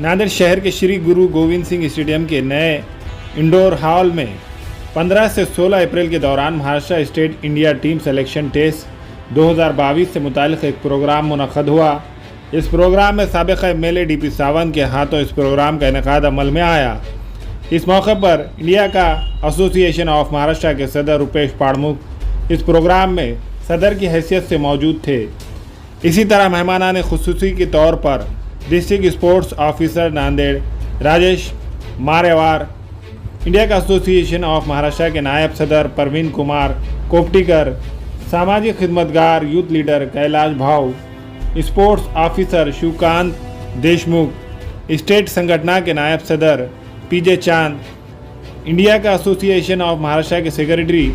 नांदेड़ शहर के श्री गुरु गोविंद सिंह स्टेडियम के नए indoor hall में 15 से 16 अप्रैल के दौरान Maharashtra state India team selection test 2022 से मुतालिक एक प्रोग्राम मुनक़द हुआ। इस प्रोग्राम में साबिक़ एमएलए डीपी सावंत के हाथों इस प्रोग्राम का इनेकाद अमल में आया। इस मौके पर इंडिया का एसोसिएशन ऑफ महाराष्ट्र के सदर रुपेश पाड़मुख इस प्रोग्राम में सदर की हैसियत से मौजूद थे। इसी तरह मेहमानान खुसूसी के तौर पर district sports officer Nanded Rajesh Marewar, India का एसोसिएशन ऑफ महाराष्ट्र के नायब सदर परवीन कुमार कोपटीकर, सामाजिक खिदमतगार youth leader Kailash Bhav, sports officer Shivkant Deshmukh, state संगठना के नायब सदर पीजे चांद, इंडिया का एसोसिएशन ऑफ महाराष्ट्र के सेक्रेटरी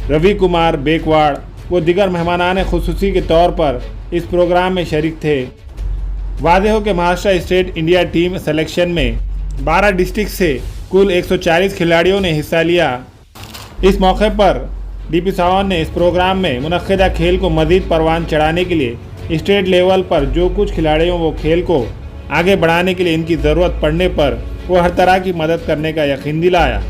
रवि कुमार बेकवाड़ व दिगर मेहमानान खुसूसी के तौर पर इस प्रोग्राम में शरीक थे। वादे हो कि Maharashtra state India team selection में 12 डिस्ट्रिक्ट से कुल 140 खिलाड़ियों ने हिस्सा लिया। इस मौके पर डीपी सावंत ने इस प्रोग्राम में मुनक़्क़िदा खेल को मज़ीद परवान चढ़ाने के लिए स्टेट लेवल पर जो कुछ खिलाड़ियों वो खेल को आगे बढ़ाने के लिए इनकी ज़रूरत पड़ने पर वो हर तरह की मदद करने का यकीन दिलाया।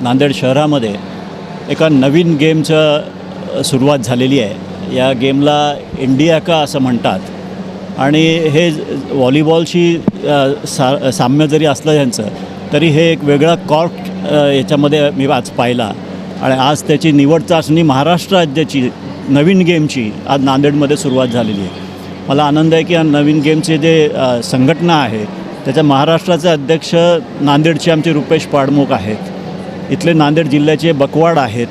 नांदेड शहरामध्ये एका नवीन गेमचं सुरुवात झालेली आहे। या गेमला इंडिया का असं म्हणतात आणि हे व्हॉलीबॉलशी साम्य जरी असलं यांचं तरी हे एक वेगळा कॉर्क याच्यामध्ये मी आज पाहिला आणि आज त्याची निवड चाचणी महाराष्ट्र राज्याची नवीन गेमची आज नांदेडमध्ये सुरुवात झालेली आहे। मला आनंद आहे की या नवीन गेमचे जे संघटना आहे त्याच्या महाराष्ट्राचे अध्यक्ष नांदेडचे आमचे रुपेश पाड़मुख आहेत, इथले नांदेड जिल्ह्याचे बकवाड आहेत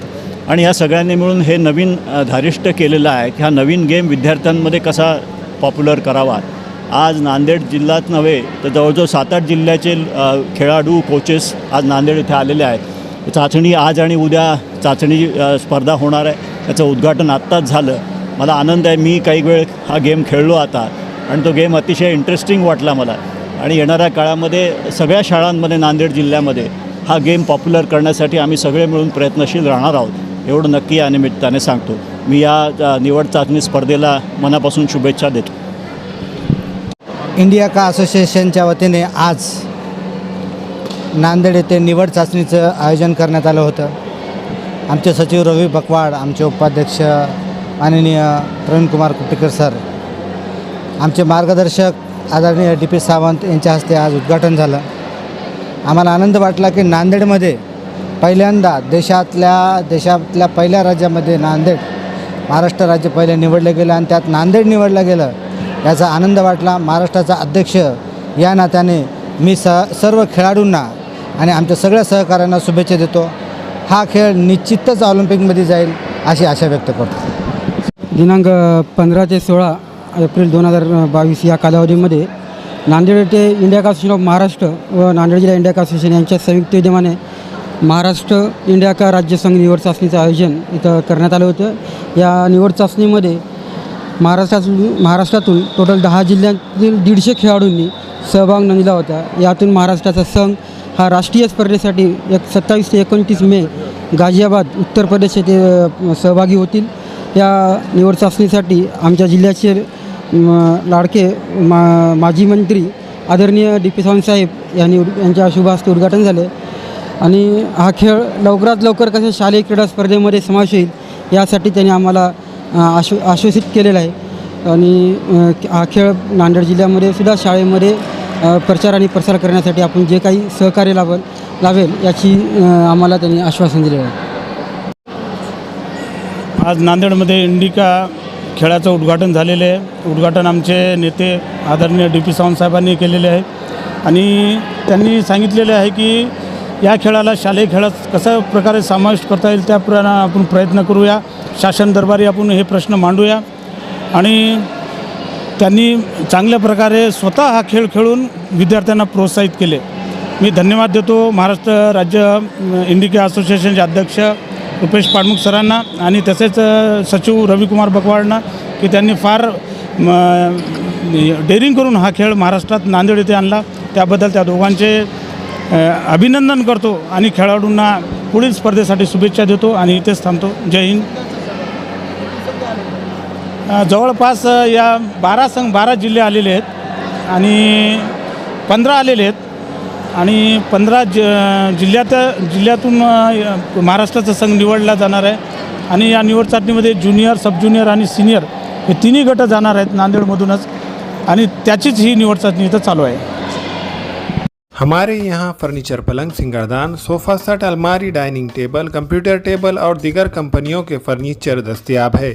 आणि या सगळ्यांनी मिळून हे नवीन धारिष्ट केलेलं आहे की हा नवीन गेम विद्यार्थ्यांमध्ये कसा पॉप्युलर करावा। आज नांदेड जिल्ह्यात नव्हे तर जवळजवळ 7-8 जिल्ह्याचे खेळाडू कोचेस आज नांदेड इथे आलेले आहेत। चाचणी आज आणि उद्या चाचणी स्पर्धा होणार आहे, त्याचं उद्घाटन आत्ताच झालं। मला आनंद आहे, मी काही वेळ हा गेम खेळलो आता आणि तो गेम अतिशय इंटरेस्टिंग वाटला मला आणि येणाऱ्या काळामध्ये सगळ्या शाळांमध्ये नांदेड जिल्ह्यामध्ये हा गेम पॉप्युलर करण्यासाठी आम्ही सगळे मिळून प्रयत्नशील राहणार आहोत एवढं नक्की या निमित्ताने सांगतो। मी या निवड चाचणी स्पर्धेला मनापासून शुभेच्छा देतो। इंडिया का असोसिएशनच्या वतीने आज नांदेड येथे निवड चाचणीचं आयोजन करण्यात आलं होतं। आमचे सचिव रवी बकवाड, आमचे उपाध्यक्ष माननीय प्रवीण कुमार कोपटीकर सर, आमचे मार्गदर्शक आदरणीय डीपी सावंत यांच्या हस्ते आज उद्घाटन झालं। आम्हाला आनंद वाटला की नांदेडमध्ये पहिल्यांदा देशातल्या पहिल्या राज्यामध्ये नांदेड महाराष्ट्र राज्य पहिले निवडलं गेलं आणि त्यात नांदेड निवडलं गेलं याचा आनंद वाटला। महाराष्ट्राचा अध्यक्ष या नात्याने मी सर्व खेळाडूंना आणि आमच्या सगळ्या सहकाऱ्यांना शुभेच्छा देतो। हा खेळ निश्चितच ऑलिम्पिकमध्ये जाईल अशी आशा व्यक्त करतो। दिनांक 15 ते 16 एप्रिल 2022 या कालावधीमध्ये नांदेड येथे इंडिया का असोसिएशन ऑफ महाराष्ट्र व नांदेड जिल्हा इंडिया का असोसिएशन यांच्या संयुक्त विद्यमाने महाराष्ट्र इंडिया का राज्य संघ निवड चाचणीचं आयोजन इथं करण्यात आलं होतं। या निवड चाचणीमध्ये महाराष्ट्रातून टोटल 10 जिल्ह्यातील 150 खेळाडूंनी सहभाग नोंदवला होता। यातून महाराष्ट्राचा संघ हा राष्ट्रीय स्पर्धेसाठी 27 ते 29 मे गाझियाबाद उत्तर प्रदेश येथे सहभागी होतील. या निवड चाचणीसाठी आमच्या जिल्ह्याचे लाडके माजी मंत्री आदरणीय डी.पी. सावंतसाहेब यांच्या शुभ हस्ते उद्घाटन झाले आणि हा खेळ लवकरात लवकर कशा शालेय क्रीडा स्पर्धेमध्ये समावेश होईल यासाठी त्यांनी आम्हाला आश्वासित केलेलं आहे. आणि हा खेळ नांदेड जिल्ह्यामध्ये सुद्धा शाळेमध्ये प्रचार आणि प्रसार करण्यासाठी आपण जे काही सहकार्य लावेल याची आम्हाला त्यांनी आश्वासन दिलेलं आहे. आज नांदेडमध्ये इंडिका खेळाचं उद्घाटन झालेलं आहे. उद्घाटन आमचे नेते आदरणीय डी.पी. सावंतसाहेबांनी केलेले आहे आणि त्यांनी सांगितलेले आहे की या खेळाला शालेय खेळात कशा प्रकारे समाविष्ट करता येईल त्याप्रमाणे आपण प्रयत्न करूया. शासन दरबारी आपण हे प्रश्न मांडूया आणि त्यांनी चांगल्या प्रकारे स्वतः हा खेळ खेळून विद्यार्थ्यांना प्रोत्साहित केले. मी धन्यवाद देतो महाराष्ट्र राज्य इंडिका असोसिएशनचे अध्यक्ष रुपेश पाडमुख सरांना आणि तसेच सचिव रविकुमार बकवाडना की त्यांनी फार डेअरिंग करून हा खेळ महाराष्ट्रात नांदेड येथे आणला. त्याबद्दल त्या दोघांचे अभिनंदन करतो आणि खेळाडूंना पुढील स्पर्धेसाठी शुभेच्छा देतो आणि इथेच थांबतो. जय हिंद. जवळपास या 12 जिल्हे आलेले आहेत आणि 15 आलेले आहेत आणि 15 जिल्ह्यातून महाराष्ट्राचा संघ निवडला जाणार आहे आणि या निवड चाचणीमध्ये ज्युनियर, सब ज्युनियर आणि सिनियर हे तिन्ही गट जाणार आहेत नांदेडमधूनच आणि त्याचीच ही निवड चाचणी इथं चालू आहे. हमारे यहाँ फर्नीचर, पलंग, सिंगारदान, सोफ़ा सेट, अलमारी, डाइनिंग टेबल, कंप्यूटर टेबल और दीगर कंपनियों के फर्नीचर दस्तियाब है.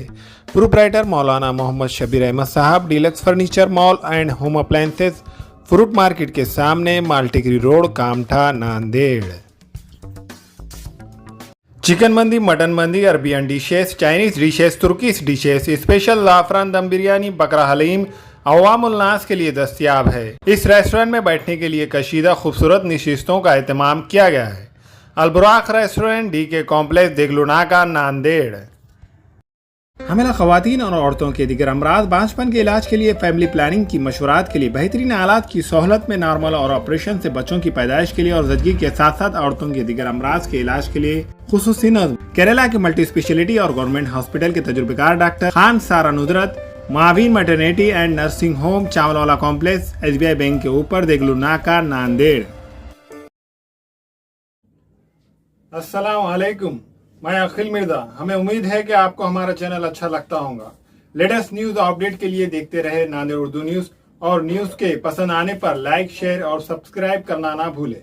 प्रोप्राइटर मौलाना मोहम्मद शबीर अहमद साहब, deluxe furniture mall and home appliances, fruit market के सामने, Maltigiri road, Kamtha, Nanded. Chicken mandi, mutton mandi, Arabian dishes, Chinese dishes, Turkish dishes, special ज़ाफ़रान दम बिरयानी, बकरा हलीम अवामुल नास के लिए दस्तियाब है. इस रेस्टोरेंट में बैठने के लिए कशीदा खूबसूरत नशिस्तों का एहतमाम किया गया है. Alburaq restaurant, DK complex, Deglunaka, Nanded. हमें ख़वातीन और औरतों के दिगर अमराज, बांझपन के इलाज के लिए, फैमिली प्लानिंग की मशवरात के लिए, बेहतरीन आलात की सहूलत में, नॉर्मल और ऑपरेशन से बच्चों की पैदाइश के लिए और ज़चगी के साथ साथ औरतों के दिगर अमराज के इलाज के लिए खुसूसी नज़्म. केरला के मल्टी स्पेशलिटी और गवर्नमेंट हॉस्पिटल के तजुर्बेकार doctor Khan Sara Nudrat, Maveen maternity and nursing home, Chawalwala complex, SBI bank के ऊपर, देगलुनाका, नांदेड़. अस्सलाम वालेकुम, मैं अखिल मिर्जा. हमें उम्मीद है कि आपको हमारा चैनल अच्छा लगता होगा. लेटेस्ट न्यूज अपडेट के लिए देखते रहे नांदेड़ उर्दू न्यूज और न्यूज के पसंद आने पर लाइक, शेयर और सब्सक्राइब करना ना भूलें.